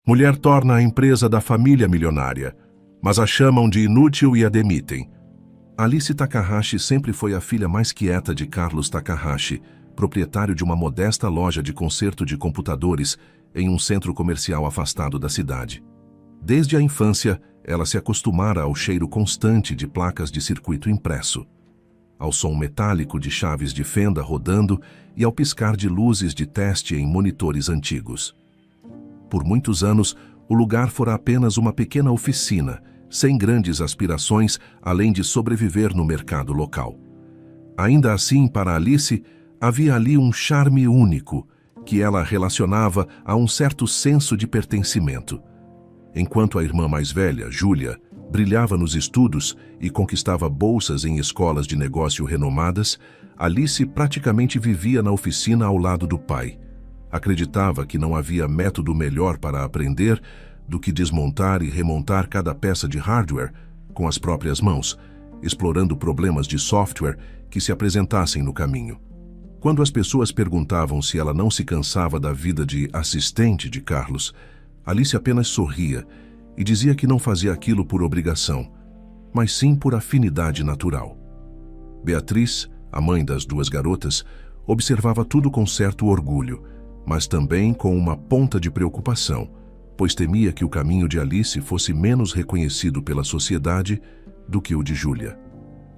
Mulher torna a empresa da família milionária, mas a chamam de inútil e a demitem. Alice Takahashi sempre foi a filha mais quieta de Carlos Takahashi, proprietário de uma modesta loja de conserto de computadores em um centro comercial afastado da cidade. Desde a infância, ela se acostumara ao cheiro constante de placas de circuito impresso, ao som metálico de chaves de fenda rodando e ao piscar de luzes de teste em monitores antigos. Por muitos anos, o lugar fora apenas uma pequena oficina, sem grandes aspirações, além de sobreviver no mercado local. Ainda assim, para Alice, havia ali um charme único, que ela relacionava a um certo senso de pertencimento. Enquanto a irmã mais velha, Júlia, brilhava nos estudos e conquistava bolsas em escolas de negócio renomadas, Alice praticamente vivia na oficina ao lado do pai. Acreditava que não havia método melhor para aprender do que desmontar e remontar cada peça de hardware com as próprias mãos, explorando problemas de software que se apresentassem no caminho. Quando as pessoas perguntavam se ela não se cansava da vida de assistente de Carlos, Alice apenas sorria e dizia que não fazia aquilo por obrigação, mas sim por afinidade natural. Beatriz, a mãe das duas garotas, observava tudo com certo orgulho, mas também com uma ponta de preocupação, pois temia que o caminho de Alice fosse menos reconhecido pela sociedade do que o de Júlia.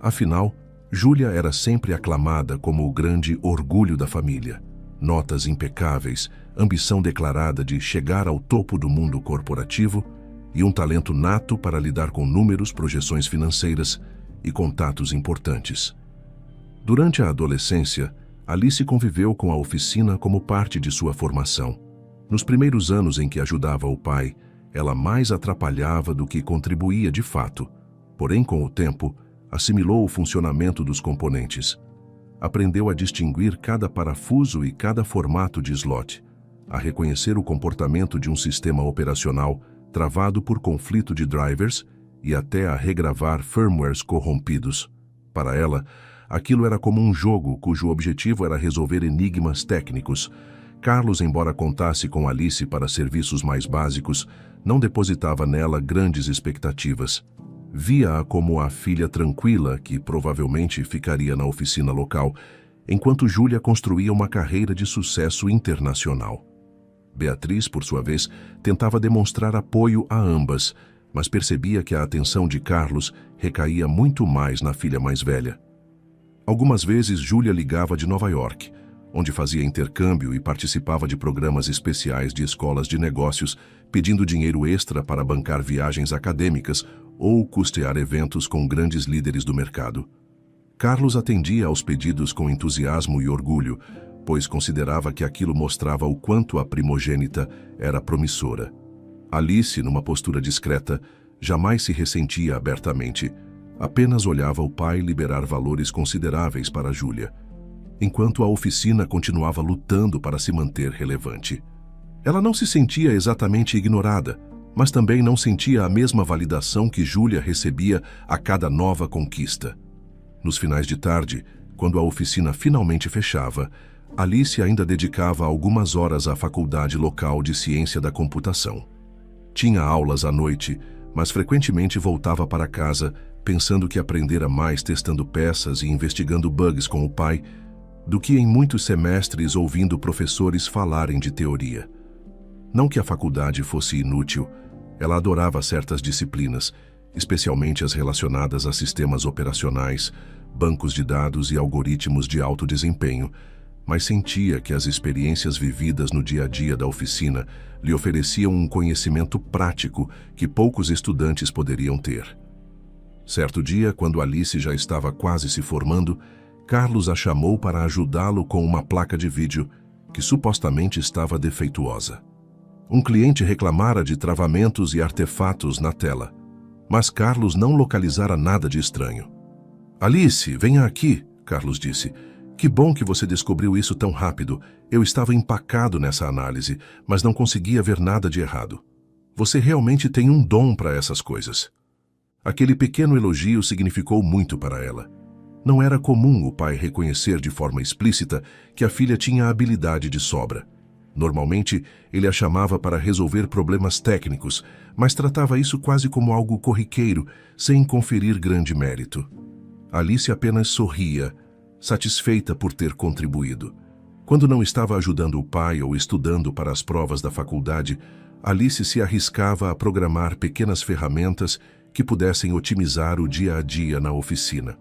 Afinal, Júlia era sempre aclamada como o grande orgulho da família. Notas impecáveis, ambição declarada de chegar ao topo do mundo corporativo e um talento nato para lidar com números, projeções financeiras e contatos importantes. Durante a adolescência, Alice conviveu com a oficina como parte de sua formação. Nos primeiros anos em que ajudava o pai, ela mais atrapalhava do que contribuía de fato. Porém, com o tempo, assimilou o funcionamento dos componentes. Aprendeu a distinguir cada parafuso e cada formato de slot, a reconhecer o comportamento de um sistema operacional travado por conflito de drivers e até a regravar firmwares corrompidos. Para ela, aquilo era como um jogo cujo objetivo era resolver enigmas técnicos. Carlos, embora contasse com Alice para serviços mais básicos, não depositava nela grandes expectativas. Via-a como a filha tranquila que provavelmente ficaria na oficina local, enquanto Júlia construía uma carreira de sucesso internacional. Beatriz, por sua vez, tentava demonstrar apoio a ambas, mas percebia que a atenção de Carlos recaía muito mais na filha mais velha. Algumas vezes, Júlia ligava de Nova York, onde fazia intercâmbio e participava de programas especiais de escolas de negócios, pedindo dinheiro extra para bancar viagens acadêmicas ou custear eventos com grandes líderes do mercado. Carlos atendia aos pedidos com entusiasmo e orgulho, pois considerava que aquilo mostrava o quanto a primogênita era promissora. Alice, numa postura discreta, jamais se ressentia abertamente. Apenas olhava o pai liberar valores consideráveis para Júlia, enquanto a oficina continuava lutando para se manter relevante. Ela não se sentia exatamente ignorada, mas também não sentia a mesma validação que Júlia recebia a cada nova conquista. Nos finais de tarde, quando a oficina finalmente fechava, Alice ainda dedicava algumas horas à faculdade local de ciência da computação. Tinha aulas à noite, mas frequentemente voltava para casa pensando que aprendera mais testando peças e investigando bugs com o pai do que em muitos semestres ouvindo professores falarem de teoria. Não que a faculdade fosse inútil, ela adorava certas disciplinas, especialmente as relacionadas a sistemas operacionais, bancos de dados e algoritmos de alto desempenho, mas sentia que as experiências vividas no dia a dia da oficina lhe ofereciam um conhecimento prático que poucos estudantes poderiam ter. Certo dia, quando Alice já estava quase se formando, Carlos a chamou para ajudá-lo com uma placa de vídeo que supostamente estava defeituosa. Um cliente reclamara de travamentos e artefatos na tela, mas Carlos não localizara nada de estranho. "Alice, venha aqui", Carlos disse. "Que bom que você descobriu isso tão rápido. Eu estava empacado nessa análise, mas não conseguia ver nada de errado. Você realmente tem um dom para essas coisas." Aquele pequeno elogio significou muito para ela. Não era comum o pai reconhecer de forma explícita que a filha tinha habilidade de sobra. Normalmente, ele a chamava para resolver problemas técnicos, mas tratava isso quase como algo corriqueiro, sem conferir grande mérito. Alice apenas sorria, satisfeita por ter contribuído. Quando não estava ajudando o pai ou estudando para as provas da faculdade, Alice se arriscava a programar pequenas ferramentas que pudessem otimizar o dia a dia na oficina.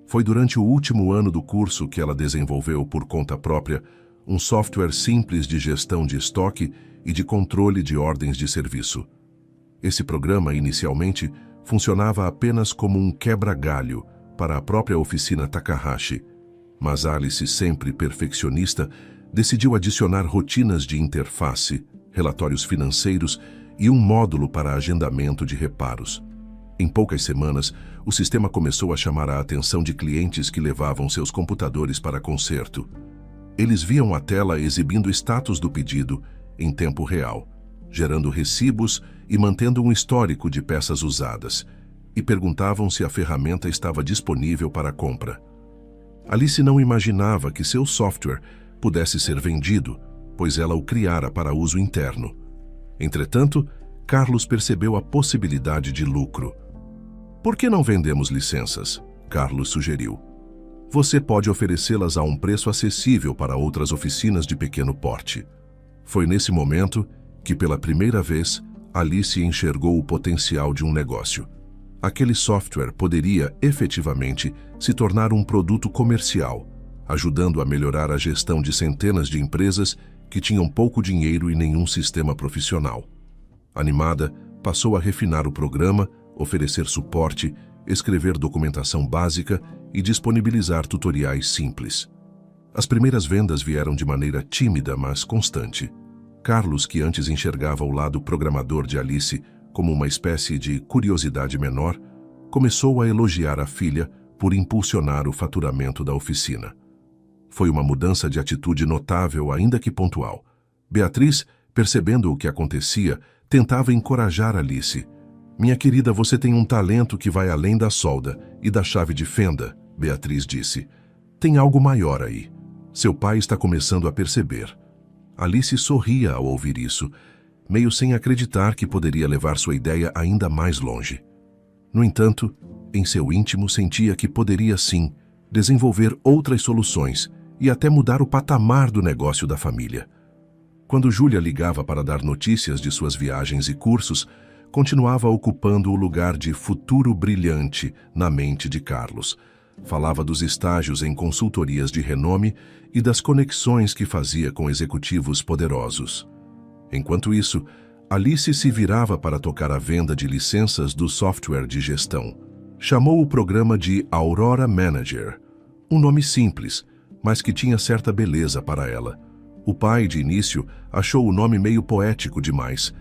Foi durante o último ano do curso que ela desenvolveu por conta própria um software simples de gestão de estoque e de controle de ordens de serviço. Esse programa, inicialmente, funcionava apenas como um quebra-galho para a própria oficina Takahashi, mas Alice, sempre perfeccionista, decidiu adicionar rotinas de interface, relatórios financeiros e um módulo para agendamento de reparos. Em poucas semanas, o sistema começou a chamar a atenção de clientes que levavam seus computadores para conserto. Eles viam a tela exibindo o status do pedido em tempo real, gerando recibos e mantendo um histórico de peças usadas, e perguntavam se a ferramenta estava disponível para compra. Alice não imaginava que seu software pudesse ser vendido, pois ela o criara para uso interno. Entretanto, Carlos percebeu a possibilidade de lucro. "Por que não vendemos licenças?" Carlos sugeriu. "Você pode oferecê-las a um preço acessível para outras oficinas de pequeno porte." Foi nesse momento que, pela primeira vez, Alice enxergou o potencial de um negócio. Aquele software poderia, efetivamente, se tornar um produto comercial, ajudando a melhorar a gestão de centenas de empresas que tinham pouco dinheiro e nenhum sistema profissional. Animada, passou a refinar o programa, oferecer suporte, escrever documentação básica e disponibilizar tutoriais simples. As primeiras vendas vieram de maneira tímida, mas constante. Carlos, que antes enxergava o lado programador de Alice como uma espécie de curiosidade menor, começou a elogiar a filha por impulsionar o faturamento da oficina. Foi uma mudança de atitude notável, ainda que pontual. Beatriz, percebendo o que acontecia, tentava encorajar Alice. "Minha querida, você tem um talento que vai além da solda e da chave de fenda", Beatriz disse. "Tem algo maior aí. Seu pai está começando a perceber." Alice sorria ao ouvir isso, meio sem acreditar que poderia levar sua ideia ainda mais longe. No entanto, em seu íntimo sentia que poderia sim desenvolver outras soluções e até mudar o patamar do negócio da família. Quando Júlia ligava para dar notícias de suas viagens e cursos, continuava ocupando o lugar de futuro brilhante na mente de Carlos. Falava dos estágios em consultorias de renome e das conexões que fazia com executivos poderosos. Enquanto isso, Alice se virava para tocar a venda de licenças do software de gestão. Chamou o programa de Aurora Manager, um nome simples, mas que tinha certa beleza para ela. O pai, de início, achou o nome meio poético demais,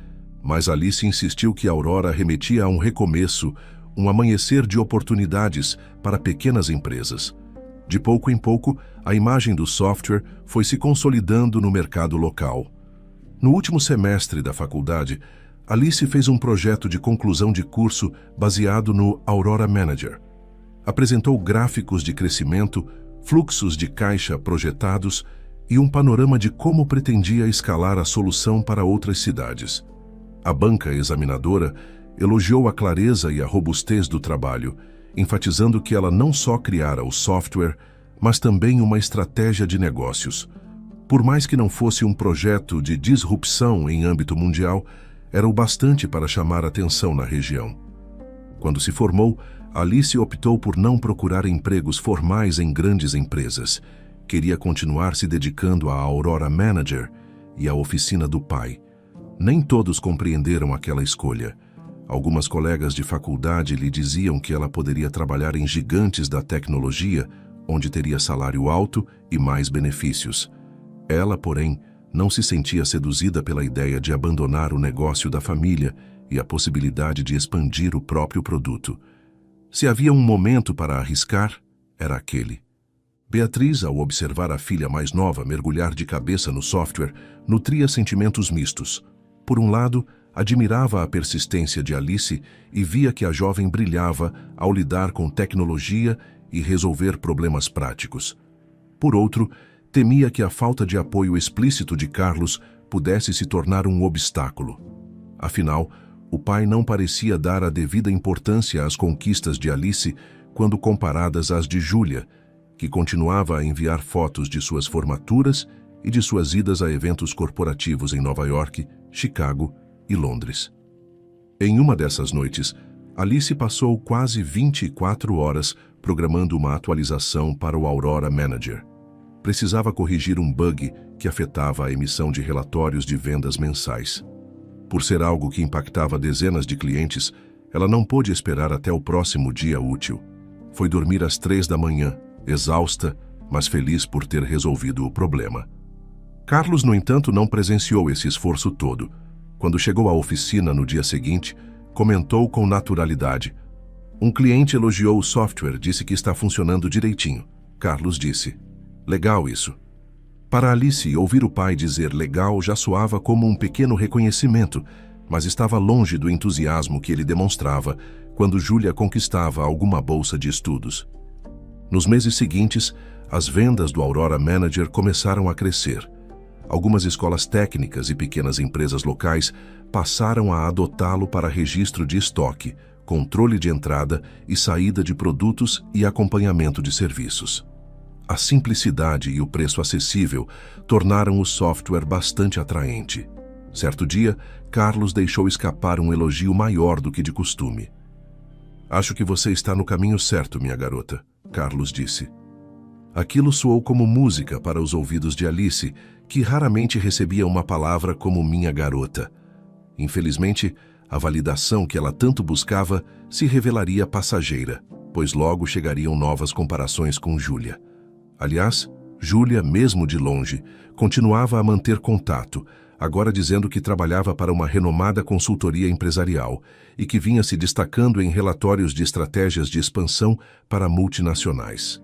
mas Alice insistiu que Aurora remetia a um recomeço, um amanhecer de oportunidades para pequenas empresas. De pouco em pouco, a imagem do software foi se consolidando no mercado local. No último semestre da faculdade, Alice fez um projeto de conclusão de curso baseado no Aurora Manager. Apresentou gráficos de crescimento, fluxos de caixa projetados e um panorama de como pretendia escalar a solução para outras cidades. A banca examinadora elogiou a clareza e a robustez do trabalho, enfatizando que ela não só criara o software, mas também uma estratégia de negócios. Por mais que não fosse um projeto de disrupção em âmbito mundial, era o bastante para chamar atenção na região. Quando se formou, Alice optou por não procurar empregos formais em grandes empresas. Queria continuar se dedicando à Aurora Manager e à oficina do pai. Nem todos compreenderam aquela escolha. Algumas colegas de faculdade lhe diziam que ela poderia trabalhar em gigantes da tecnologia, onde teria salário alto e mais benefícios. Ela, porém, não se sentia seduzida pela ideia de abandonar o negócio da família e a possibilidade de expandir o próprio produto. Se havia um momento para arriscar, era aquele. Beatriz, ao observar a filha mais nova mergulhar de cabeça no software, nutria sentimentos mistos. Por um lado, admirava a persistência de Alice e via que a jovem brilhava ao lidar com tecnologia e resolver problemas práticos. Por outro, temia que a falta de apoio explícito de Carlos pudesse se tornar um obstáculo. Afinal, o pai não parecia dar a devida importância às conquistas de Alice quando comparadas às de Júlia, que continuava a enviar fotos de suas formaturas e de suas idas a eventos corporativos em Nova York, Chicago e Londres. Em uma dessas noites, Alice passou quase 24 horas programando uma atualização para o Aurora Manager. Precisava corrigir um bug que afetava a emissão de relatórios de vendas mensais. Por ser algo que impactava dezenas de clientes, ela não pôde esperar até o próximo dia útil. Foi dormir às 3 da manhã, exausta, mas feliz por ter resolvido o problema. Carlos, no entanto, não presenciou esse esforço todo. Quando chegou à oficina no dia seguinte, comentou com naturalidade. Um cliente elogiou o software, disse que está funcionando direitinho. Carlos disse, legal isso. Para Alice, ouvir o pai dizer legal já soava como um pequeno reconhecimento, mas estava longe do entusiasmo que ele demonstrava quando Júlia conquistava alguma bolsa de estudos. Nos meses seguintes, as vendas do Aurora Manager começaram a crescer. Algumas escolas técnicas e pequenas empresas locais passaram a adotá-lo para registro de estoque, controle de entrada e saída de produtos e acompanhamento de serviços. A simplicidade e o preço acessível tornaram o software bastante atraente. Certo dia, Carlos deixou escapar um elogio maior do que de costume. Acho que você está no caminho certo, minha garota, Carlos disse. Aquilo soou como música para os ouvidos de Alice, que raramente recebia uma palavra como minha garota. Infelizmente, a validação que ela tanto buscava se revelaria passageira, pois logo chegariam novas comparações com Júlia. Aliás, Júlia, mesmo de longe, continuava a manter contato, agora dizendo que trabalhava para uma renomada consultoria empresarial e que vinha se destacando em relatórios de estratégias de expansão para multinacionais.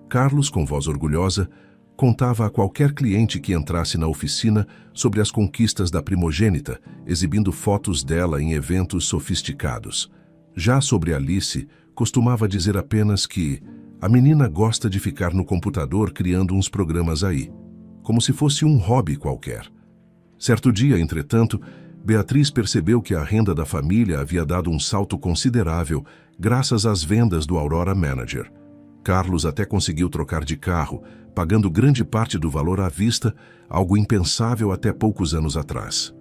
Carlos, com voz orgulhosa, contava a qualquer cliente que entrasse na oficina sobre as conquistas da primogênita, exibindo fotos dela em eventos sofisticados. Já sobre Alice, costumava dizer apenas que a menina gosta de ficar no computador criando uns programas aí, como se fosse um hobby qualquer. Certo dia, entretanto, Beatriz percebeu que a renda da família havia dado um salto considerável graças às vendas do Aurora Manager. Carlos até conseguiu trocar de carro, pagando grande parte do valor à vista, algo impensável até poucos anos atrás.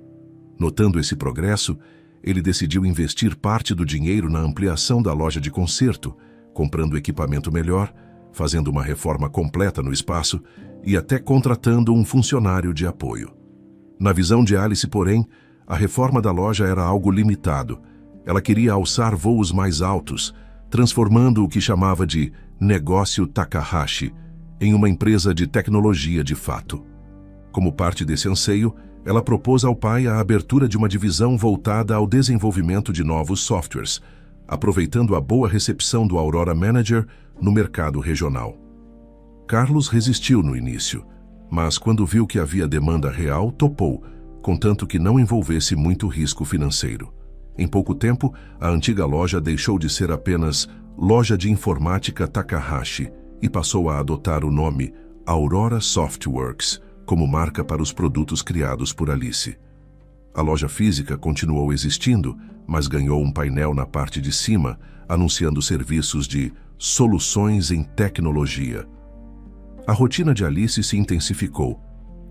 Notando esse progresso, ele decidiu investir parte do dinheiro na ampliação da loja de conserto, comprando equipamento melhor, fazendo uma reforma completa no espaço e até contratando um funcionário de apoio. Na visão de Alice, porém, a reforma da loja era algo limitado. Ela queria alçar voos mais altos, transformando o que chamava de negócio Takahashi em uma empresa de tecnologia de fato. Como parte desse anseio, ela propôs ao pai a abertura de uma divisão voltada ao desenvolvimento de novos softwares, aproveitando a boa recepção do Aurora Manager no mercado regional. Carlos resistiu no início, mas quando viu que havia demanda real, topou, contanto que não envolvesse muito risco financeiro. Em pouco tempo, a antiga loja deixou de ser apenas Loja de Informática Takahashi e passou a adotar o nome Aurora Softworks como marca para os produtos criados por Alice. A loja física continuou existindo, mas ganhou um painel na parte de cima, anunciando serviços de soluções em tecnologia. A rotina de Alice se intensificou.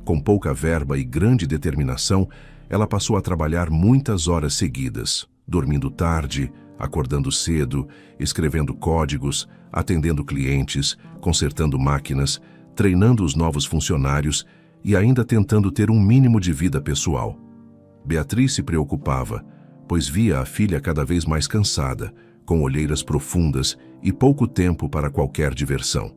Com pouca verba e grande determinação, ela passou a trabalhar muitas horas seguidas, dormindo tarde, acordando cedo, escrevendo códigos, atendendo clientes, consertando máquinas, treinando os novos funcionários e ainda tentando ter um mínimo de vida pessoal. Beatriz se preocupava, pois via a filha cada vez mais cansada, com olheiras profundas e pouco tempo para qualquer diversão.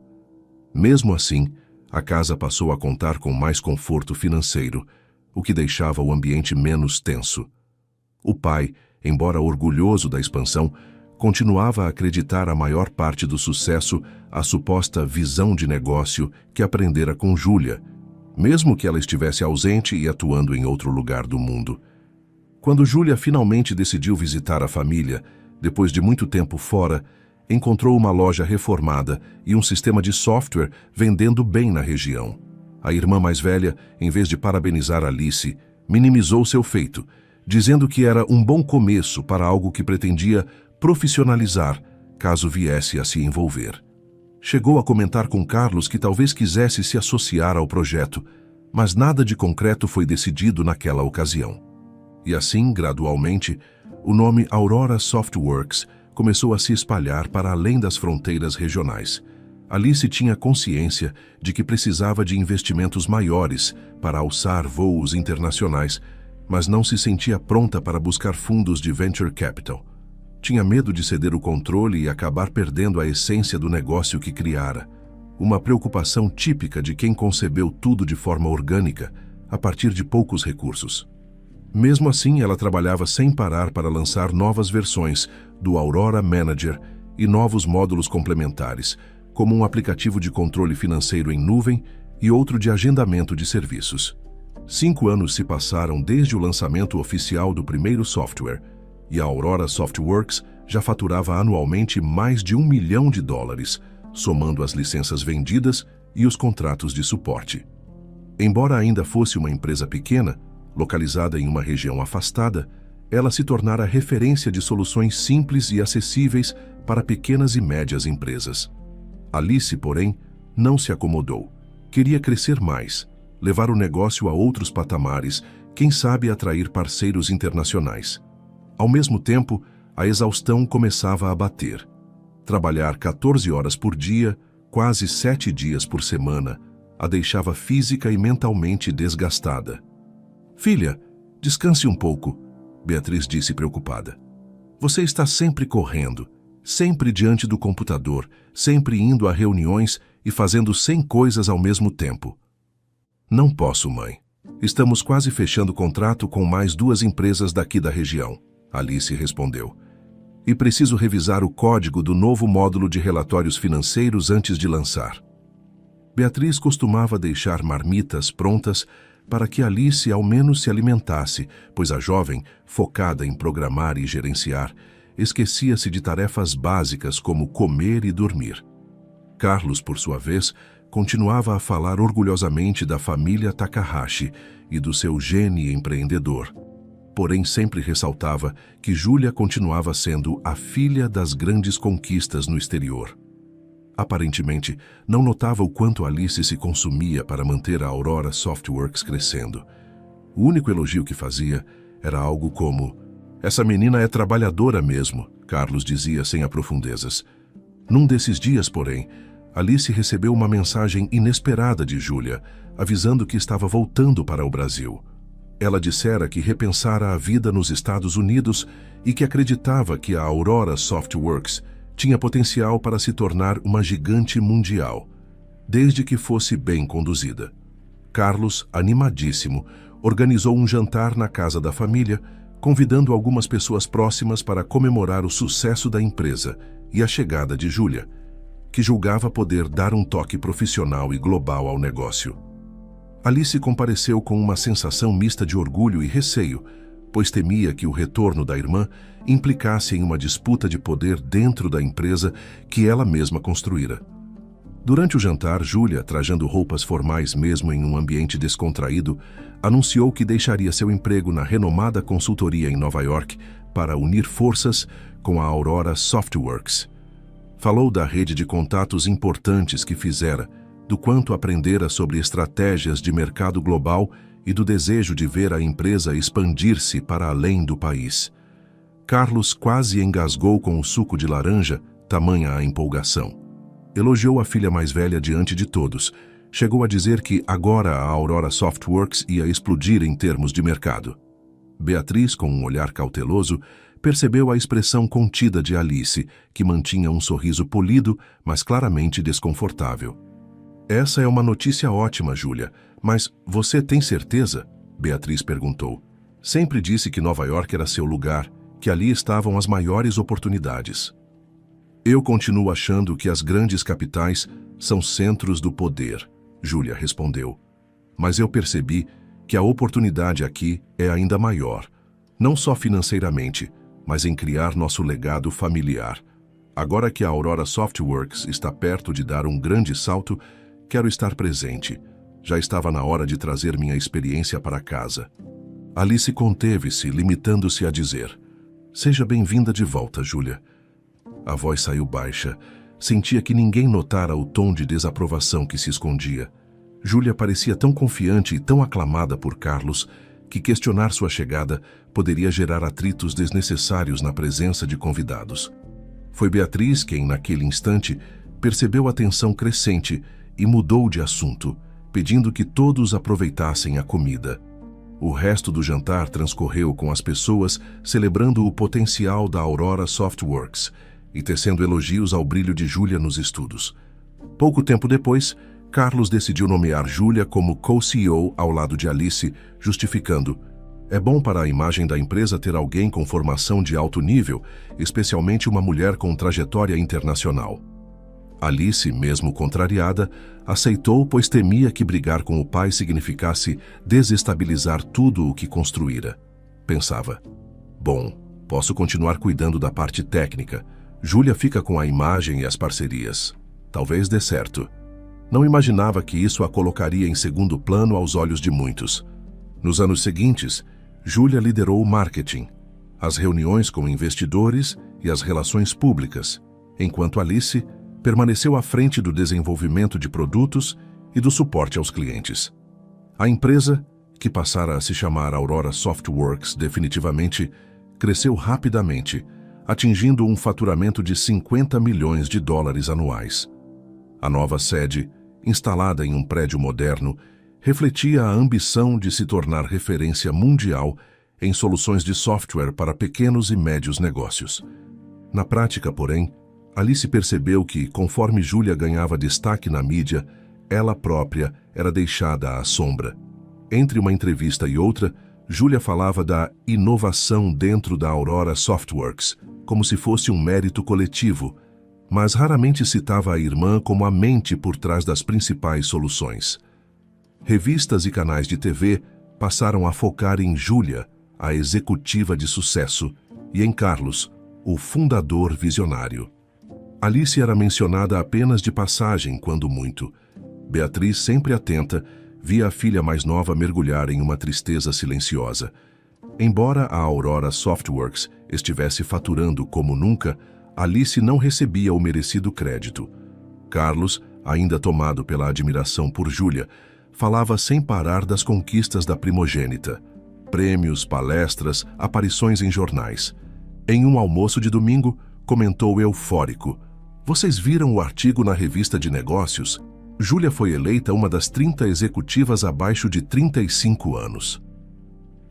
Mesmo assim, a casa passou a contar com mais conforto financeiro, o que deixava o ambiente menos tenso. O pai, embora orgulhoso da expansão, continuava a acreditar a maior parte do sucesso à suposta visão de negócio que aprendera com Júlia, mesmo que ela estivesse ausente e atuando em outro lugar do mundo. Quando Júlia finalmente decidiu visitar a família, depois de muito tempo fora, encontrou uma loja reformada e um sistema de software vendendo bem na região. A irmã mais velha, em vez de parabenizar Alice, minimizou seu feito, dizendo que era um bom começo para algo que pretendia profissionalizar, caso viesse a se envolver. Chegou a comentar com Carlos que talvez quisesse se associar ao projeto, mas nada de concreto foi decidido naquela ocasião. E assim, gradualmente, o nome Aurora Softworks começou a se espalhar para além das fronteiras regionais. Alice tinha consciência de que precisava de investimentos maiores para alçar voos internacionais, mas não se sentia pronta para buscar fundos de venture capital. Tinha medo de ceder o controle e acabar perdendo a essência do negócio que criara, uma preocupação típica de quem concebeu tudo de forma orgânica, a partir de poucos recursos. Mesmo assim, ela trabalhava sem parar para lançar novas versões do Aurora Manager e novos módulos complementares, como um aplicativo de controle financeiro em nuvem e outro de agendamento de serviços. 5 anos se passaram desde o lançamento oficial do primeiro software, e a Aurora Softworks já faturava anualmente mais de $1 milhão, somando as licenças vendidas e os contratos de suporte. Embora ainda fosse uma empresa pequena, localizada em uma região afastada, ela se tornara referência de soluções simples e acessíveis para pequenas e médias empresas. Alice, porém, não se acomodou. Queria crescer mais, levar o negócio a outros patamares, quem sabe atrair parceiros internacionais. Ao mesmo tempo, a exaustão começava a bater. Trabalhar 14 horas por dia, quase 7 dias por semana, a deixava física e mentalmente desgastada. "Filha, descanse um pouco", Beatriz disse preocupada. "Você está sempre correndo, sempre diante do computador, sempre indo a reuniões e fazendo 100 coisas ao mesmo tempo." "Não posso, mãe. Estamos quase fechando contrato com mais 2 empresas daqui da região", Alice respondeu. "E preciso revisar o código do novo módulo de relatórios financeiros antes de lançar." Beatriz costumava deixar marmitas prontas para que Alice ao menos se alimentasse, pois a jovem, focada em programar e gerenciar, esquecia-se de tarefas básicas como comer e dormir. Carlos, por sua vez, continuava a falar orgulhosamente da família Takahashi e do seu gene empreendedor. Porém, sempre ressaltava que Júlia continuava sendo a filha das grandes conquistas no exterior. Aparentemente, não notava o quanto Alice se consumia para manter a Aurora Softworks crescendo. O único elogio que fazia era algo como: "Essa menina é trabalhadora mesmo", Carlos dizia sem aprofundezas. Num desses dias, porém, Alice recebeu uma mensagem inesperada de Júlia, avisando que estava voltando para o Brasil. Ela dissera que repensara a vida nos Estados Unidos e que acreditava que a Aurora Softworks tinha potencial para se tornar uma gigante mundial, desde que fosse bem conduzida. Carlos, animadíssimo, organizou um jantar na casa da família, convidando algumas pessoas próximas para comemorar o sucesso da empresa e a chegada de Júlia, que julgava poder dar um toque profissional e global ao negócio. Alice compareceu com uma sensação mista de orgulho e receio, pois temia que o retorno da irmã implicasse em uma disputa de poder dentro da empresa que ela mesma construíra. Durante o jantar, Júlia, trajando roupas formais mesmo em um ambiente descontraído, anunciou que deixaria seu emprego na renomada consultoria em Nova York para unir forças com a Aurora Softworks. Falou da rede de contatos importantes que fizera, do quanto aprendera sobre estratégias de mercado global e do desejo de ver a empresa expandir-se para além do país. Carlos quase engasgou com o suco de laranja, tamanha a empolgação. Elogiou a filha mais velha diante de todos. Chegou a dizer que agora a Aurora Softworks ia explodir em termos de mercado. Beatriz, com um olhar cauteloso, percebeu a expressão contida de Alice, que mantinha um sorriso polido, mas claramente desconfortável. "Essa é uma notícia ótima, Júlia, mas você tem certeza?" Beatriz perguntou. "Sempre disse que Nova York era seu lugar, que ali estavam as maiores oportunidades." "Eu continuo achando que as grandes capitais são centros do poder", Júlia respondeu. "Mas eu percebi que a oportunidade aqui é ainda maior. não só financeiramente, mas em criar nosso legado familiar. Agora que a Aurora Softworks está perto de dar um grande salto, quero estar presente. Já estava na hora de trazer minha experiência para casa. Alice conteve-se, limitando-se a dizer: "Seja bem-vinda de volta, Júlia." A voz saiu baixa. Sentia que ninguém notara o tom de desaprovação que se escondia. Júlia parecia tão confiante e tão aclamada por Carlos que questionar sua chegada poderia gerar atritos desnecessários na presença de convidados. Foi Beatriz quem, naquele instante, percebeu a tensão crescente e mudou de assunto, pedindo que todos aproveitassem a comida. O resto do jantar transcorreu com as pessoas celebrando o potencial da Aurora Softworks e tecendo elogios ao brilho de Júlia nos estudos. Pouco tempo depois, Carlos decidiu nomear Júlia como co-CEO ao lado de Alice, justificando: "É bom para a imagem da empresa ter alguém com formação de alto nível, especialmente uma mulher com trajetória internacional." Alice, mesmo contrariada, aceitou, pois temia que brigar com o pai significasse desestabilizar tudo o que construíra. Pensava: "Bom, posso continuar cuidando da parte técnica. Júlia fica com a imagem e as parcerias. Talvez dê certo." Não imaginava que isso a colocaria em segundo plano aos olhos de muitos. Nos anos seguintes, Júlia liderou o marketing, as reuniões com investidores e as relações públicas, enquanto Alice permaneceu à frente do desenvolvimento de produtos e do suporte aos clientes. A empresa, que passara a se chamar Aurora Softworks definitivamente, cresceu rapidamente, atingindo um faturamento de $50 milhões anuais. A nova sede, instalada em um prédio moderno, refletia a ambição de se tornar referência mundial em soluções de software para pequenos e médios negócios. Na prática, porém, Alice percebeu que, conforme Júlia ganhava destaque na mídia, ela própria era deixada à sombra. Entre uma entrevista e outra, Júlia falava da inovação dentro da Aurora Softworks, como se fosse um mérito coletivo, mas raramente citava a irmã como a mente por trás das principais soluções. Revistas e canais de TV passaram a focar em Júlia, a executiva de sucesso, e em Carlos, o fundador visionário. Alice era mencionada apenas de passagem, quando muito. Beatriz, sempre atenta, via a filha mais nova mergulhar em uma tristeza silenciosa. Embora a Aurora Softworks estivesse faturando como nunca, Alice não recebia o merecido crédito. Carlos, ainda tomado pela admiração por Júlia, falava sem parar das conquistas da primogênita. Prêmios, palestras, aparições em jornais. Em um almoço de domingo, comentou eufórico: "Vocês viram o artigo na revista de negócios? Júlia foi eleita uma das 30 executivas abaixo de 35 anos."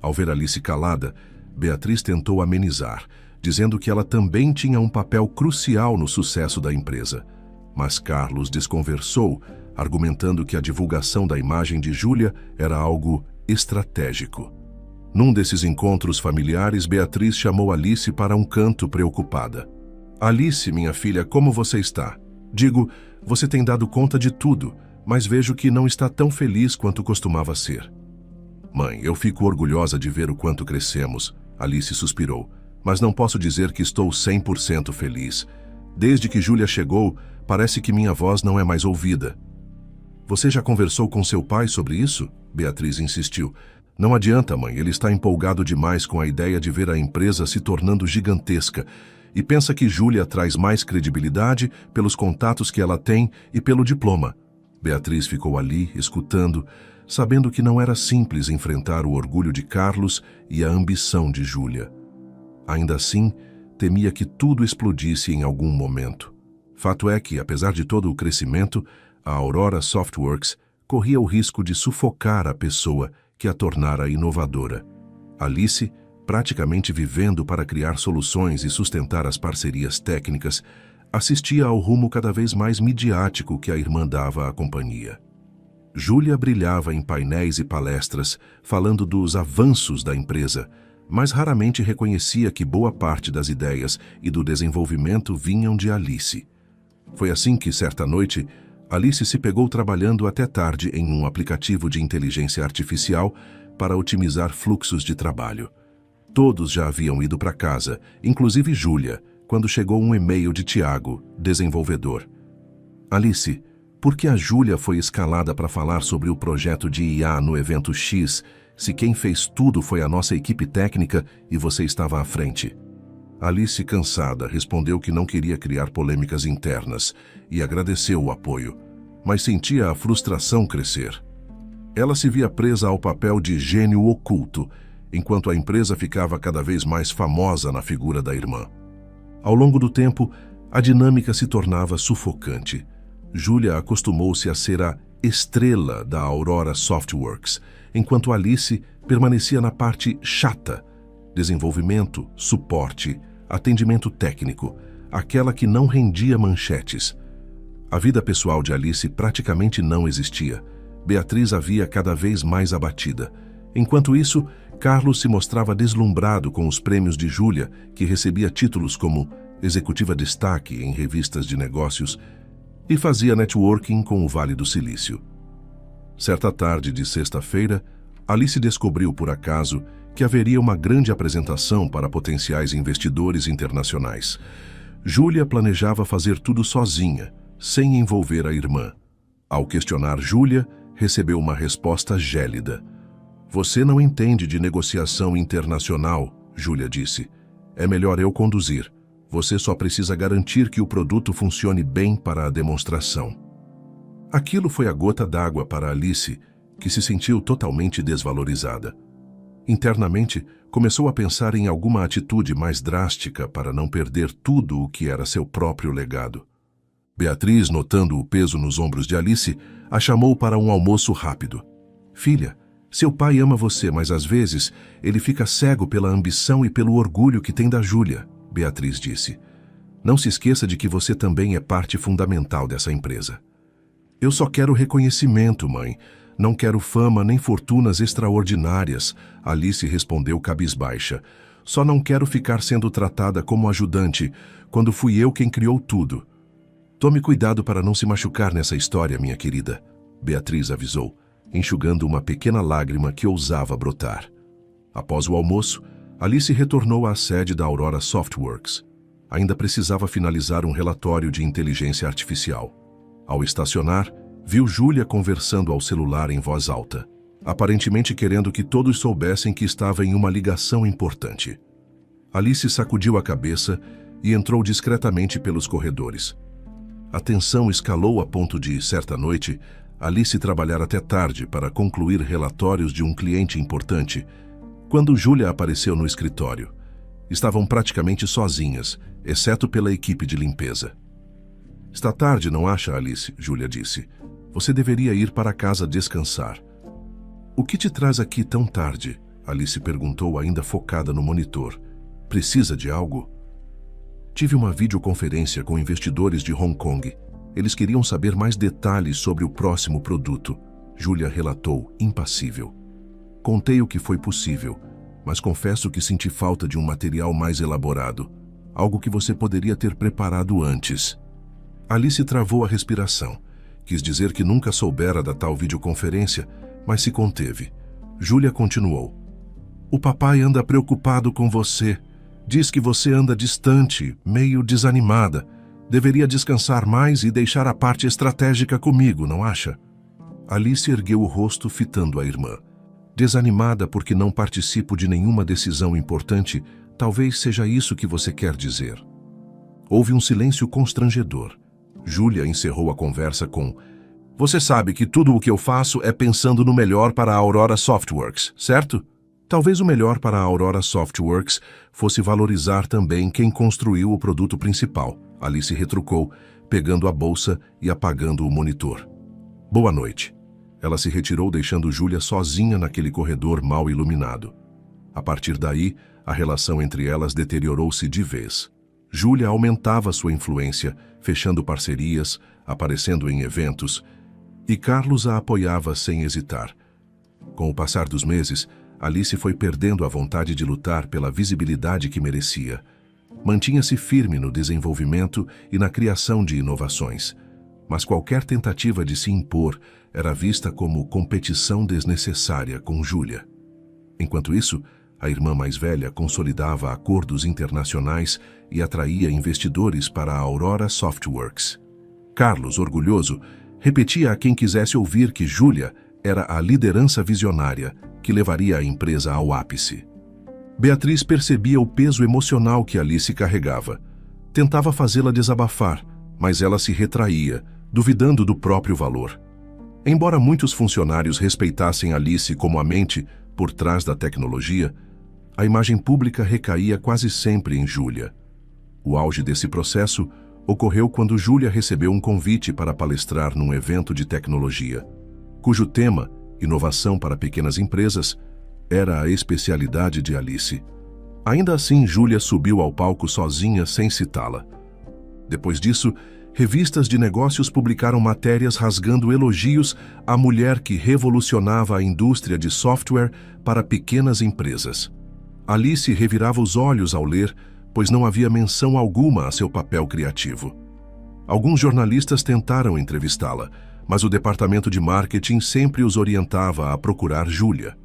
Ao ver Alice calada, Beatriz tentou amenizar, dizendo que ela também tinha um papel crucial no sucesso da empresa. Mas Carlos desconversou, argumentando que a divulgação da imagem de Júlia era algo estratégico. Num desses encontros familiares, Beatriz chamou Alice para um canto preocupada. "Alice, minha filha, como você está? Digo, você tem dado conta de tudo, mas vejo que não está tão feliz quanto costumava ser." "Mãe, eu fico orgulhosa de ver o quanto crescemos", Alice suspirou, "mas não posso dizer que estou 100% feliz. Desde que Júlia chegou, parece que minha voz não é mais ouvida." "Você já conversou com seu pai sobre isso?" Beatriz insistiu. "Não adianta, mãe, ele está empolgado demais com a ideia de ver a empresa se tornando gigantesca e pensa que Júlia traz mais credibilidade pelos contatos que ela tem e pelo diploma." Beatriz ficou ali, escutando, sabendo que não era simples enfrentar o orgulho de Carlos e a ambição de Júlia. Ainda assim, temia que tudo explodisse em algum momento. Fato é que, apesar de todo o crescimento, a Aurora Softworks corria o risco de sufocar a pessoa que a tornara inovadora. Alice, praticamente vivendo para criar soluções e sustentar as parcerias técnicas, assistia ao rumo cada vez mais midiático que a irmã dava à companhia. Júlia brilhava em painéis e palestras, falando dos avanços da empresa, mas raramente reconhecia que boa parte das ideias e do desenvolvimento vinham de Alice. Foi assim que, certa noite, Alice se pegou trabalhando até tarde em um aplicativo de inteligência artificial para otimizar fluxos de trabalho. Todos já haviam ido para casa, inclusive Júlia, quando chegou um e-mail de Tiago, desenvolvedor. Alice, por que a Júlia foi escalada para falar sobre o projeto de IA no evento X, se quem fez tudo foi a nossa equipe técnica e você estava à frente? Alice, cansada, respondeu que não queria criar polêmicas internas e agradeceu o apoio, mas sentia a frustração crescer. Ela se via presa ao papel de gênio oculto, enquanto a empresa ficava cada vez mais famosa na figura da irmã. Ao longo do tempo, a dinâmica se tornava sufocante. Júlia acostumou-se a ser a estrela da Aurora Softworks, enquanto Alice permanecia na parte chata, desenvolvimento, suporte, atendimento técnico, aquela que não rendia manchetes. A vida pessoal de Alice praticamente não existia. Beatriz a via cada vez mais abatida. Enquanto isso, Carlos se mostrava deslumbrado com os prêmios de Júlia, que recebia títulos como executiva destaque em revistas de negócios e fazia networking com o Vale do Silício. Certa tarde de sexta-feira, Alice descobriu por acaso que haveria uma grande apresentação para potenciais investidores internacionais. Júlia planejava fazer tudo sozinha, sem envolver a irmã. Ao questionar Júlia, recebeu uma resposta gélida. Você não entende de negociação internacional, Júlia disse. É melhor eu conduzir. Você só precisa garantir que o produto funcione bem para a demonstração. Aquilo foi a gota d'água para Alice, que se sentiu totalmente desvalorizada. Internamente, começou a pensar em alguma atitude mais drástica para não perder tudo o que era seu próprio legado. Beatriz, notando o peso nos ombros de Alice, a chamou para um almoço rápido. Filha, seu pai ama você, mas às vezes ele fica cego pela ambição e pelo orgulho que tem da Júlia, Beatriz disse. Não se esqueça de que você também é parte fundamental dessa empresa. Eu só quero reconhecimento, mãe. Não quero fama nem fortunas extraordinárias, Alice respondeu cabisbaixa. Só não quero ficar sendo tratada como ajudante, quando fui eu quem criou tudo. Tome cuidado para não se machucar nessa história, minha querida, Beatriz avisou, enxugando uma pequena lágrima que ousava brotar. Após o almoço, Alice retornou à sede da Aurora Softworks. Ainda precisava finalizar um relatório de inteligência artificial. Ao estacionar, viu Júlia conversando ao celular em voz alta, aparentemente querendo que todos soubessem que estava em uma ligação importante. Alice sacudiu a cabeça e entrou discretamente pelos corredores. A tensão escalou a ponto de, certa noite, Alice trabalhar até tarde para concluir relatórios de um cliente importante, quando Júlia apareceu no escritório. Estavam praticamente sozinhas, exceto pela equipe de limpeza. Está tarde, não acha, Alice? Júlia disse. Você deveria ir para casa descansar. O que te traz aqui tão tarde? Alice perguntou, ainda focada no monitor. Precisa de algo? Tive uma videoconferência com investidores de Hong Kong. Eles queriam saber mais detalhes sobre o próximo produto. Júlia relatou, impassível. Contei o que foi possível, mas confesso que senti falta de um material mais elaborado, algo que você poderia ter preparado antes. Alice travou a respiração. Quis dizer que nunca soubera da tal videoconferência, mas se conteve. Júlia continuou. O papai anda preocupado com você. Diz que você anda distante, meio desanimada. Deveria descansar mais e deixar a parte estratégica comigo, não acha? Alice ergueu o rosto fitando a irmã. Desanimada porque não participo de nenhuma decisão importante, talvez seja isso que você quer dizer. Houve um silêncio constrangedor. Júlia encerrou a conversa com: Você sabe que tudo o que eu faço é pensando no melhor para a Aurora Softworks, certo? Talvez o melhor para a Aurora Softworks fosse valorizar também quem construiu o produto principal, Alice retrucou, pegando a bolsa e apagando o monitor. Boa noite. Ela se retirou, deixando Júlia sozinha naquele corredor mal iluminado. A partir daí, a relação entre elas deteriorou-se de vez. Júlia aumentava sua influência, fechando parcerias, aparecendo em eventos, e Carlos a apoiava sem hesitar. Com o passar dos meses, Alice foi perdendo a vontade de lutar pela visibilidade que merecia. Mantinha-se firme no desenvolvimento e na criação de inovações, mas qualquer tentativa de se impor era vista como competição desnecessária com Júlia. Enquanto isso, A irmã mais velha consolidava acordos internacionais e atraía investidores para a Aurora Softworks. Carlos, orgulhoso, repetia a quem quisesse ouvir que Júlia era a liderança visionária que levaria a empresa ao ápice. Beatriz percebia o peso emocional que Alice carregava. Tentava fazê-la desabafar, mas ela se retraía, duvidando do próprio valor. Embora muitos funcionários respeitassem Alice como a mente por trás da tecnologia, a imagem pública recaía quase sempre em Júlia. O auge desse processo ocorreu quando Júlia recebeu um convite para palestrar num evento de tecnologia, cujo tema, inovação para pequenas empresas, era a especialidade de Alice. Ainda assim, Júlia subiu ao palco sozinha sem citá-la. Depois disso, revistas de negócios publicaram matérias rasgando elogios à mulher que revolucionava a indústria de software para pequenas empresas. Alice revirava os olhos ao ler, pois não havia menção alguma a seu papel criativo. Alguns jornalistas tentaram entrevistá-la, mas o departamento de marketing sempre os orientava a procurar Júlia.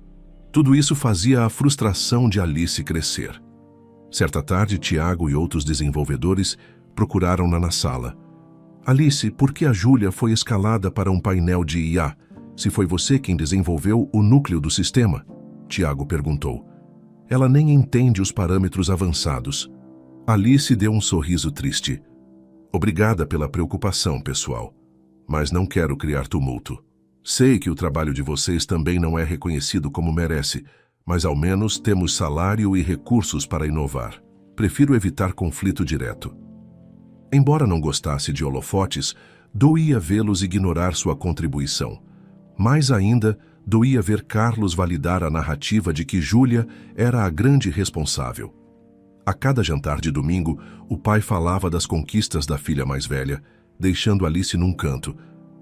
Tudo isso fazia a frustração de Alice crescer. Certa tarde, Tiago e outros desenvolvedores procuraram-na na sala. Alice, por que a Júlia foi escalada para um painel de IA, se foi você quem desenvolveu o núcleo do sistema? Tiago perguntou. Ela nem entende os parâmetros avançados. Alice deu um sorriso triste. Obrigada pela preocupação, pessoal. Mas não quero criar tumulto. Sei que o trabalho de vocês também não é reconhecido como merece, mas ao menos temos salário e recursos para inovar. Prefiro evitar conflito direto. Embora não gostasse de holofotes, doía vê-los ignorar sua contribuição. Mais ainda, doía ver Carlos validar a narrativa de que Júlia era a grande responsável. A cada jantar de domingo, o pai falava das conquistas da filha mais velha, deixando Alice num canto,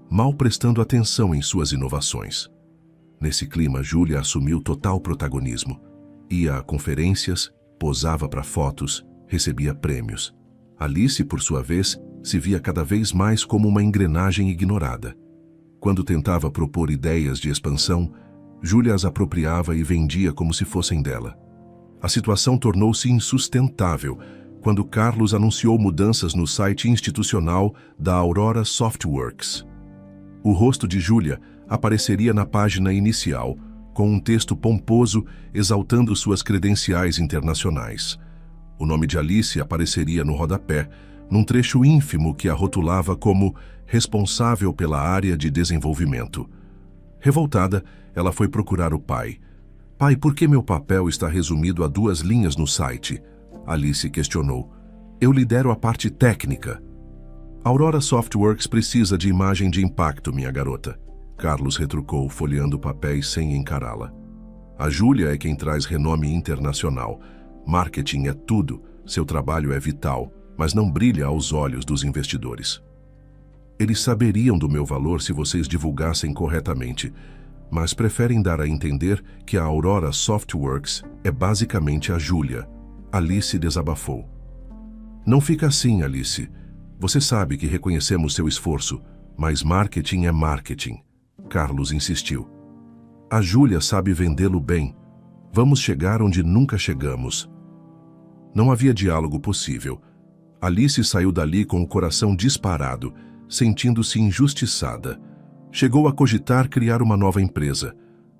mal prestando atenção em suas inovações. Nesse clima, Júlia assumiu total protagonismo. Ia a conferências, posava para fotos, recebia prêmios. Alice, por sua vez, se via cada vez mais como uma engrenagem ignorada. Quando tentava propor ideias de expansão, Júlia as apropriava e vendia como se fossem dela. A situação tornou-se insustentável quando Carlos anunciou mudanças no site institucional da Aurora Softworks. O rosto de Júlia apareceria na página inicial, com um texto pomposo exaltando suas credenciais internacionais. O nome de Alice apareceria no rodapé, num trecho ínfimo que a rotulava como responsável pela área de desenvolvimento. Revoltada, ela foi procurar o pai. Pai, por que meu papel está resumido a 2 linhas no site? Alice questionou. Eu lidero a parte técnica. Aurora Softworks precisa de imagem de impacto, minha garota. Carlos retrucou, folheando papéis sem encará-la. A Júlia é quem traz renome internacional. Marketing é tudo, seu trabalho é vital, mas não brilha aos olhos dos investidores. Eles saberiam do meu valor se vocês divulgassem corretamente, mas preferem dar a entender que a Aurora Softworks é basicamente a Júlia. Alice desabafou. Não fica assim, Alice. Você sabe que reconhecemos seu esforço, mas marketing é marketing. Carlos insistiu. A Júlia sabe vendê-lo bem. Vamos chegar onde nunca chegamos. Não havia diálogo possível. Alice saiu dali com o coração disparado, sentindo-se injustiçada. Chegou a cogitar criar uma nova empresa,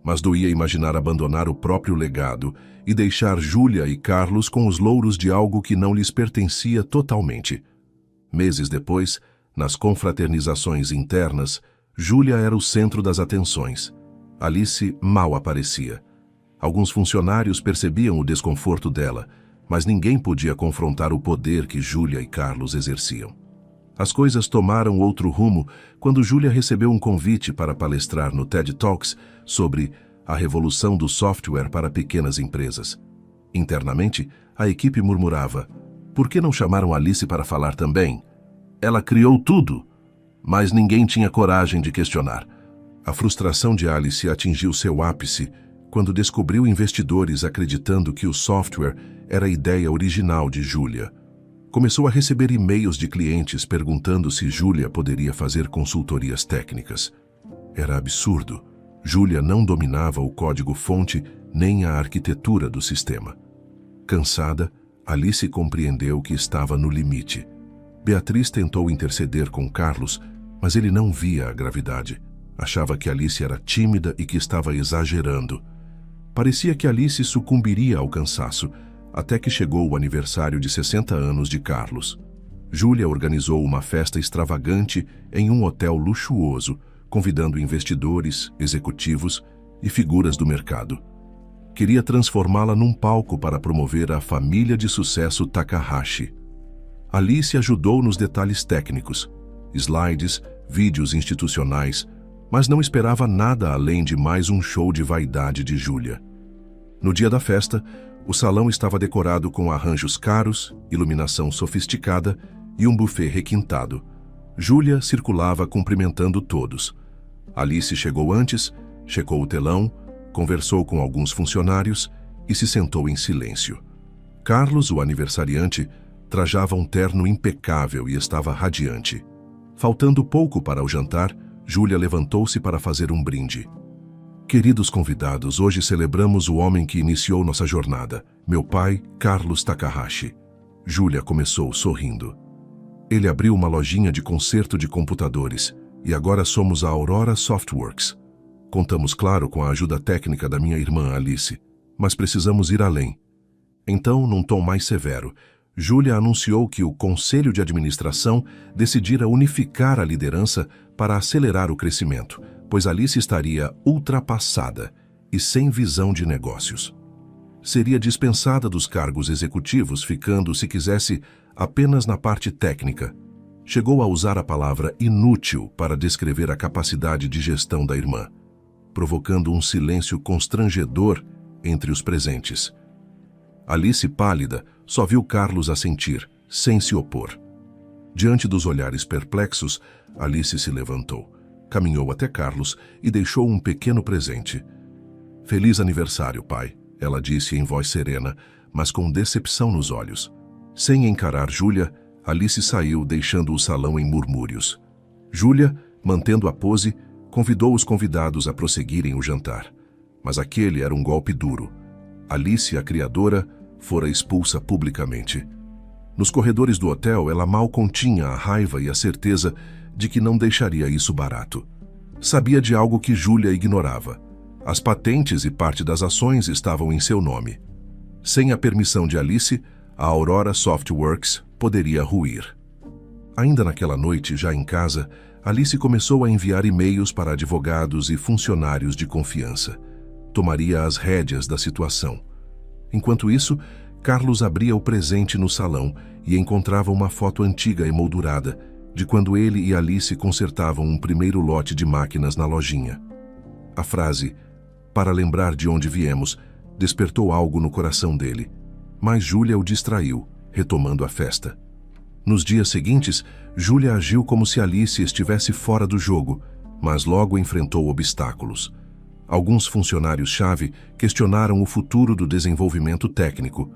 mas doía imaginar abandonar o próprio legado e deixar Júlia e Carlos com os louros de algo que não lhes pertencia totalmente. Meses depois, nas confraternizações internas, Júlia era o centro das atenções. Alice mal aparecia. Alguns funcionários percebiam o desconforto dela, mas ninguém podia confrontar o poder que Júlia e Carlos exerciam. As coisas tomaram outro rumo quando Júlia recebeu um convite para palestrar no TED Talks sobre a revolução do software para pequenas empresas. Internamente, a equipe murmurava: por que não chamaram Alice para falar também? Ela criou tudo, mas ninguém tinha coragem de questionar. A frustração de Alice atingiu seu ápice quando descobriu investidores acreditando que o software era a ideia original de Júlia. Começou a receber e-mails de clientes perguntando se Júlia poderia fazer consultorias técnicas. Era absurdo. Júlia não dominava o código-fonte nem a arquitetura do sistema. Cansada, Alice compreendeu que estava no limite. Beatriz tentou interceder com Carlos, mas ele não via a gravidade. Achava que Alice era tímida e que estava exagerando. Parecia que Alice sucumbiria ao cansaço, até que chegou o aniversário de 60 anos de Carlos. Júlia organizou uma festa extravagante em um hotel luxuoso, convidando investidores, executivos e figuras do mercado. Queria transformá-la num palco para promover a família de sucesso Takahashi. Alice ajudou nos detalhes técnicos, slides, vídeos institucionais, mas não esperava nada além de mais um show de vaidade de Júlia. No dia da festa, o salão estava decorado com arranjos caros, iluminação sofisticada e um buffet requintado. Júlia circulava cumprimentando todos. Alice chegou antes, checou o telão, conversou com alguns funcionários e se sentou em silêncio. Carlos, o aniversariante, trajava um terno impecável e estava radiante. Faltando pouco para o jantar, Júlia levantou-se para fazer um brinde. Queridos convidados, hoje celebramos o homem que iniciou nossa jornada, meu pai, Carlos Takahashi. Júlia começou sorrindo. Ele abriu uma lojinha de conserto de computadores e agora somos a Aurora Softworks. Contamos, claro, com a ajuda técnica da minha irmã Alice, mas precisamos ir além. Então, num tom mais severo, Júlia anunciou que o Conselho de Administração decidira unificar a liderança para acelerar o crescimento, pois Alice estaria ultrapassada e sem visão de negócios. Seria dispensada dos cargos executivos, ficando, se quisesse, apenas na parte técnica. Chegou a usar a palavra inútil para descrever a capacidade de gestão da irmã, provocando um silêncio constrangedor entre os presentes. Alice, pálida, só viu Carlos assentir, sem se opor. Diante dos olhares perplexos, Alice se levantou, caminhou até Carlos e deixou um pequeno presente. Feliz aniversário, pai, ela disse em voz serena, mas com decepção nos olhos. Sem encarar Júlia, Alice saiu, deixando o salão em murmúrios. Júlia, mantendo a pose, convidou os convidados a prosseguirem o jantar. Mas aquele era um golpe duro. Alice, a criadora, fora expulsa publicamente. Nos corredores do hotel, ela mal continha a raiva e a certeza de que não deixaria isso barato. Sabia de algo que Júlia ignorava. As patentes e parte das ações estavam em seu nome. Sem a permissão de Alice, a Aurora Softworks poderia ruir. Ainda naquela noite, já em casa, Alice começou a enviar e-mails para advogados e funcionários de confiança. Tomaria as rédeas da situação. Enquanto isso, Carlos abria o presente no salão e encontrava uma foto antiga emoldurada, de quando ele e Alice consertavam um primeiro lote de máquinas na lojinha. A frase, para lembrar de onde viemos, despertou algo no coração dele, mas Júlia o distraiu, retomando a festa. Nos dias seguintes, Júlia agiu como se Alice estivesse fora do jogo, mas logo enfrentou obstáculos. Alguns funcionários-chave questionaram o futuro do desenvolvimento técnico.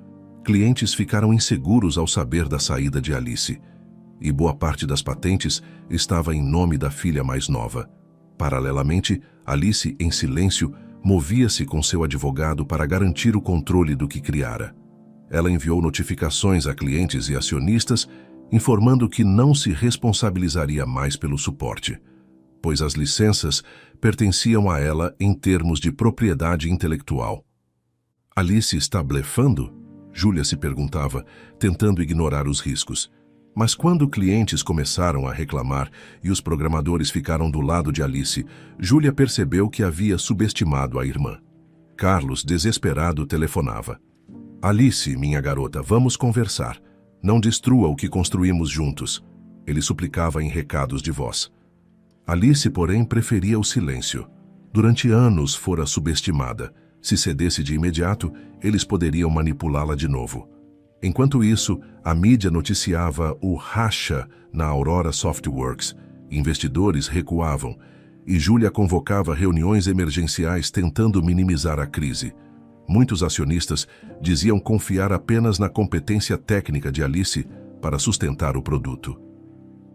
Clientes ficaram inseguros ao saber da saída de Alice. E boa parte das patentes estava em nome da filha mais nova. Paralelamente, Alice, em silêncio, movia-se com seu advogado para garantir o controle do que criara. Ela enviou notificações a clientes e acionistas, informando que não se responsabilizaria mais pelo suporte, pois as licenças pertenciam a ela em termos de propriedade intelectual. Alice está blefando? Júlia se perguntava, tentando ignorar os riscos. Mas quando clientes começaram a reclamar e os programadores ficaram do lado de Alice, Júlia percebeu que havia subestimado a irmã. Carlos, desesperado, telefonava. Alice, minha garota, vamos conversar. Não destrua o que construímos juntos. Ele suplicava em recados de voz. Alice, porém, preferia o silêncio. Durante anos fora subestimada. Se cedesse de imediato, eles poderiam manipulá-la de novo. Enquanto isso, a mídia noticiava o racha na Aurora Softworks. Investidores recuavam, e Júlia convocava reuniões emergenciais tentando minimizar a crise. Muitos acionistas diziam confiar apenas na competência técnica de Alice para sustentar o produto.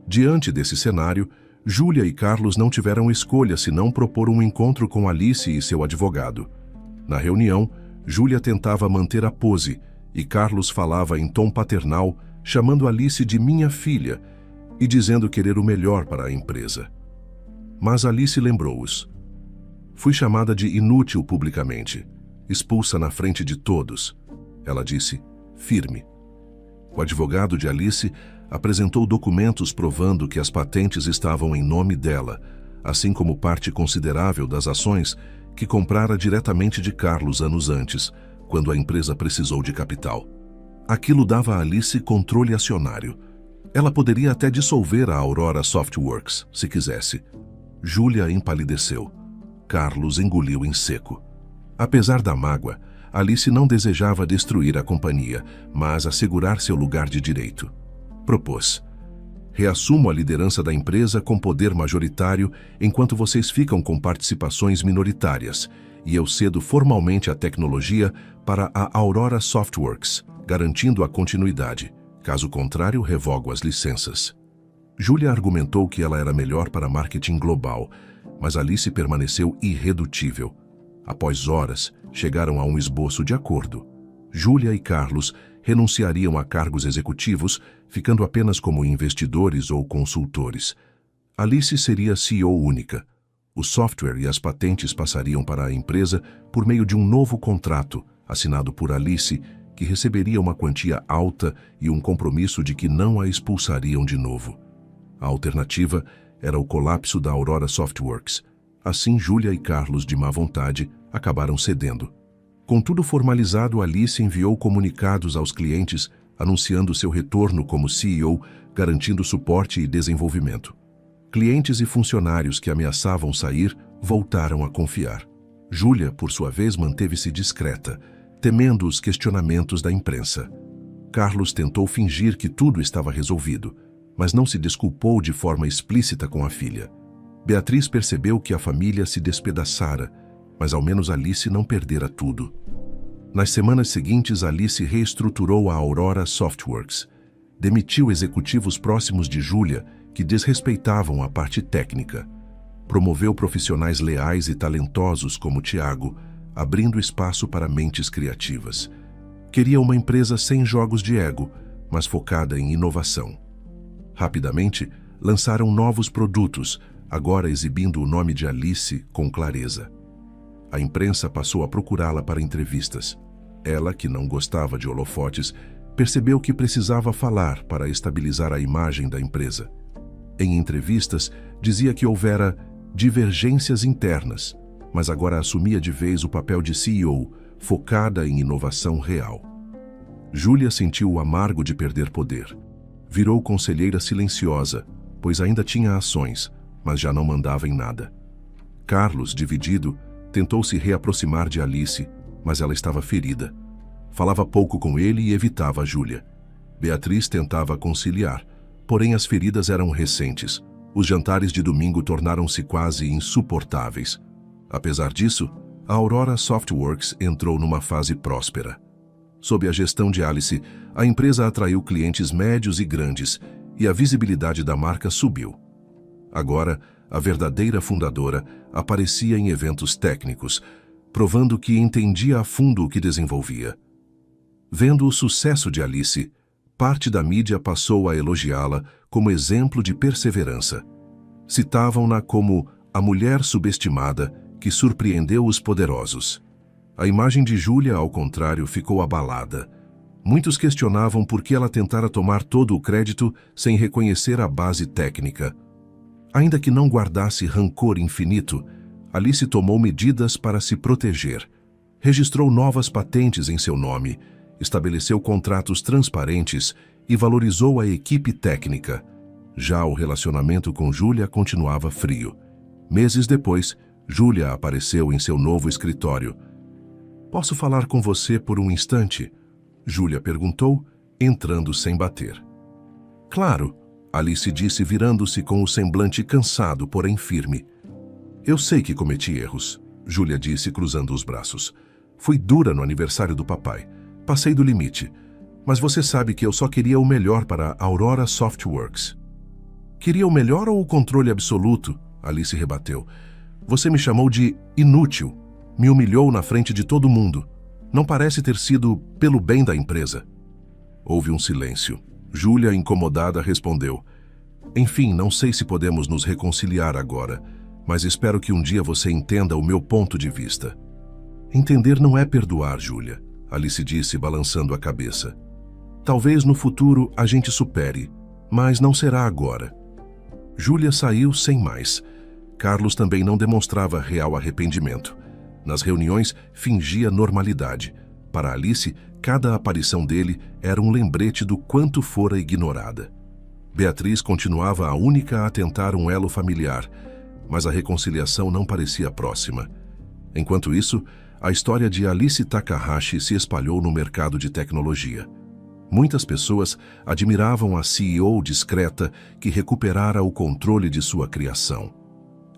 Diante desse cenário, Júlia e Carlos não tiveram escolha senão propor um encontro com Alice e seu advogado. Na reunião, Júlia tentava manter a pose e Carlos falava em tom paternal, chamando Alice de minha filha e dizendo querer o melhor para a empresa. Mas Alice lembrou-os. Fui chamada de inútil publicamente, expulsa na frente de todos. Ela disse, firme. O advogado de Alice apresentou documentos provando que as patentes estavam em nome dela, assim como parte considerável das ações que comprara diretamente de Carlos anos antes, quando a empresa precisou de capital. Aquilo dava a Alice controle acionário. Ela poderia até dissolver a Aurora Softworks, se quisesse. Júlia empalideceu. Carlos engoliu em seco. Apesar da mágoa, Alice não desejava destruir a companhia, mas assegurar seu lugar de direito. Propôs: reassumo a liderança da empresa com poder majoritário enquanto vocês ficam com participações minoritárias, e eu cedo formalmente a tecnologia para a Aurora Softworks, garantindo a continuidade. Caso contrário, revogo as licenças. Júlia argumentou que ela era melhor para marketing global, mas Alice permaneceu irredutível. Após horas, chegaram a um esboço de acordo. Júlia e Carlos renunciariam a cargos executivos, ficando apenas como investidores ou consultores. Alice seria CEO única. O software e as patentes passariam para a empresa por meio de um novo contrato, assinado por Alice, que receberia uma quantia alta e um compromisso de que não a expulsariam de novo. A alternativa era o colapso da Aurora Softworks. Assim, Júlia e Carlos, de má vontade, acabaram cedendo. Com tudo formalizado, Alice enviou comunicados aos clientes anunciando seu retorno como CEO, garantindo suporte e desenvolvimento. Clientes e funcionários que ameaçavam sair voltaram a confiar. Júlia, por sua vez, manteve-se discreta, temendo os questionamentos da imprensa. Carlos tentou fingir que tudo estava resolvido, mas não se desculpou de forma explícita com a filha. Beatriz percebeu que a família se despedaçara, mas ao menos Alice não perdera tudo. Nas semanas seguintes, Alice reestruturou a Aurora Softworks. Demitiu executivos próximos de Júlia que desrespeitavam a parte técnica. Promoveu profissionais leais e talentosos como Tiago, abrindo espaço para mentes criativas. Queria uma empresa sem jogos de ego, mas focada em inovação. Rapidamente, lançaram novos produtos, agora exibindo o nome de Alice com clareza. A imprensa passou a procurá-la para entrevistas. Ela, que não gostava de holofotes, percebeu que precisava falar para estabilizar a imagem da empresa. Em entrevistas, dizia que houvera divergências internas, mas agora assumia de vez o papel de CEO, focada em inovação real. Júlia sentiu o amargo de perder poder. Virou conselheira silenciosa, pois ainda tinha ações, mas já não mandava em nada. Carlos, dividido, tentou se reaproximar de Alice, mas ela estava ferida. Falava pouco com ele e evitava Júlia. Beatriz tentava conciliar, porém as feridas eram recentes. Os jantares de domingo tornaram-se quase insuportáveis. Apesar disso, a Aurora Softworks entrou numa fase próspera. Sob a gestão de Alice, a empresa atraiu clientes médios e grandes, e a visibilidade da marca subiu. Agora, a verdadeira fundadora aparecia em eventos técnicos, provando que entendia a fundo o que desenvolvia. Vendo o sucesso de Alice, parte da mídia passou a elogiá-la como exemplo de perseverança. Citavam-na como a mulher subestimada que surpreendeu os poderosos. A imagem de Júlia, ao contrário, ficou abalada. Muitos questionavam por que ela tentara tomar todo o crédito sem reconhecer a base técnica. Ainda que não guardasse rancor infinito, Alice tomou medidas para se proteger. Registrou novas patentes em seu nome, estabeleceu contratos transparentes e valorizou a equipe técnica. Já o relacionamento com Júlia continuava frio. Meses depois, Júlia apareceu em seu novo escritório. "Posso falar com você por um instante?" Júlia perguntou, entrando sem bater. "Claro", Alice disse, virando-se com o semblante cansado, porém firme. "Eu sei que cometi erros", Júlia disse, cruzando os braços. "Fui dura no aniversário do papai. Passei do limite. Mas você sabe que eu só queria o melhor para a Aurora Softworks." "Queria o melhor ou o controle absoluto?", Alice rebateu. "Você me chamou de inútil." Me humilhou na frente de todo mundo. Não parece ter sido pelo bem da empresa. Houve um silêncio. Júlia, incomodada, respondeu: enfim, não sei se podemos nos reconciliar agora, mas espero que um dia você entenda o meu ponto de vista. Entender não é perdoar, Júlia, Alice disse, balançando a cabeça. Talvez no futuro a gente supere, mas não será agora. Júlia saiu sem mais. Carlos também não demonstrava real arrependimento. Nas reuniões, fingia normalidade. Para Alice, cada aparição dele era um lembrete do quanto fora ignorada. Beatriz continuava a única a tentar um elo familiar, mas a reconciliação não parecia próxima. Enquanto isso, a história de Alice Takahashi se espalhou no mercado de tecnologia. Muitas pessoas admiravam a CEO discreta que recuperara o controle de sua criação.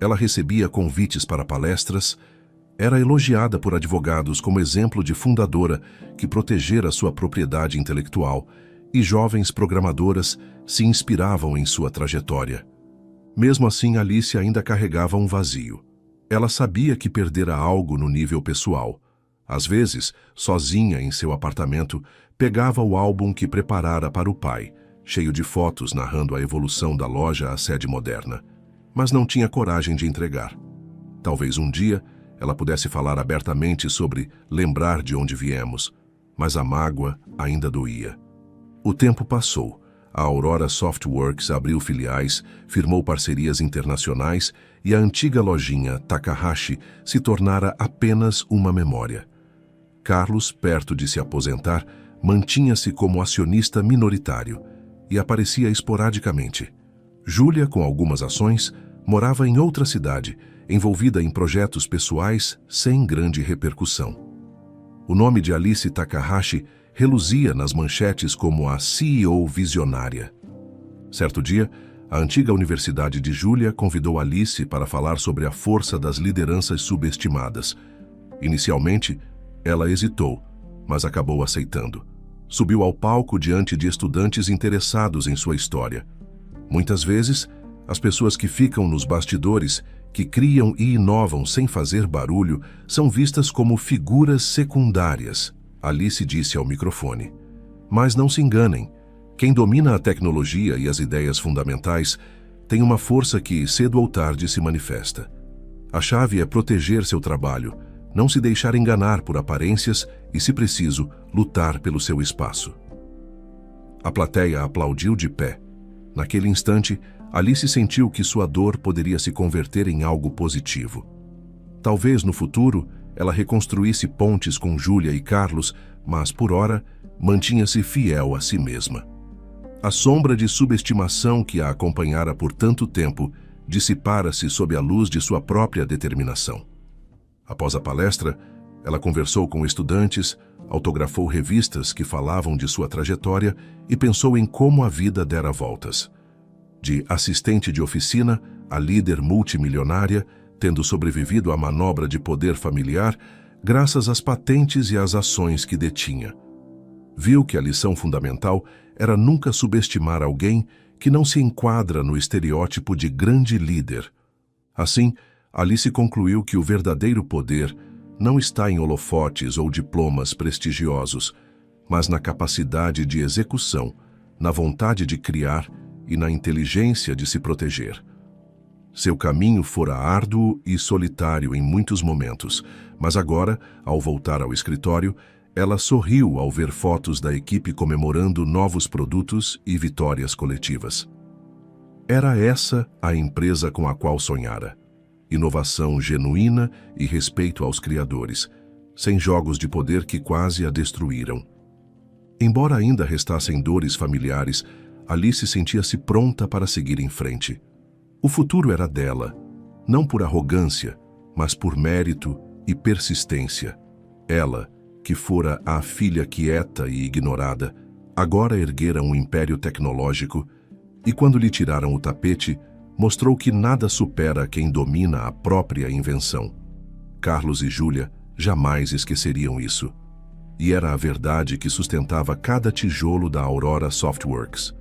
Ela recebia convites para palestras, era elogiada por advogados como exemplo de fundadora que protegera sua propriedade intelectual, e jovens programadoras se inspiravam em sua trajetória. Mesmo assim, Alice ainda carregava um vazio. Ela sabia que perdera algo no nível pessoal. Às vezes, sozinha em seu apartamento, pegava o álbum que preparara para o pai, cheio de fotos narrando a evolução da loja à sede moderna, mas não tinha coragem de entregar. Talvez um dia ela pudesse falar abertamente sobre lembrar de onde viemos, mas a mágoa ainda doía. O tempo passou. A Aurora Softworks abriu filiais, firmou parcerias internacionais e a antiga lojinha Takahashi se tornara apenas uma memória. Carlos, perto de se aposentar, mantinha-se como acionista minoritário e aparecia esporadicamente. Júlia, com algumas ações, morava em outra cidade, envolvida em projetos pessoais sem grande repercussão. O nome de Alice Takahashi reluzia nas manchetes como a CEO visionária. Certo dia, a antiga universidade de Júlia convidou Alice para falar sobre a força das lideranças subestimadas. Inicialmente, ela hesitou, mas acabou aceitando. Subiu ao palco diante de estudantes interessados em sua história. Muitas vezes, as pessoas que ficam nos bastidores, que criam e inovam sem fazer barulho, são vistas como figuras secundárias, Alice disse ao microfone. Mas não se enganem. Quem domina a tecnologia e as ideias fundamentais tem uma força que, cedo ou tarde, se manifesta. A chave é proteger seu trabalho, não se deixar enganar por aparências e, se preciso, lutar pelo seu espaço. A plateia aplaudiu de pé. Naquele instante, Alice sentiu que sua dor poderia se converter em algo positivo. Talvez, no futuro, ela reconstruísse pontes com Júlia e Carlos, mas, por ora, mantinha-se fiel a si mesma. A sombra de subestimação que a acompanhara por tanto tempo dissipara-se sob a luz de sua própria determinação. Após a palestra, ela conversou com estudantes, autografou revistas que falavam de sua trajetória e pensou em como a vida dera voltas. De assistente de oficina a líder multimilionária, tendo sobrevivido à manobra de poder familiar, graças às patentes e às ações que detinha. Viu que a lição fundamental era nunca subestimar alguém que não se enquadra no estereótipo de grande líder. Assim, Alice concluiu que o verdadeiro poder não está em holofotes ou diplomas prestigiosos, mas na capacidade de execução, na vontade de criar e na inteligência de se proteger. Seu caminho fora árduo e solitário em muitos momentos, mas agora, ao voltar ao escritório, ela sorriu ao ver fotos da equipe comemorando novos produtos e vitórias coletivas. Era essa a empresa com a qual sonhara. Inovação genuína e respeito aos criadores, sem jogos de poder que quase a destruíram. Embora ainda restassem dores familiares, Alice sentia-se pronta para seguir em frente. O futuro era dela, não por arrogância, mas por mérito e persistência. Ela, que fora a filha quieta e ignorada, agora erguera um império tecnológico e, quando lhe tiraram o tapete, mostrou que nada supera quem domina a própria invenção. Carlos e Júlia jamais esqueceriam isso. E era a verdade que sustentava cada tijolo da Aurora Softworks.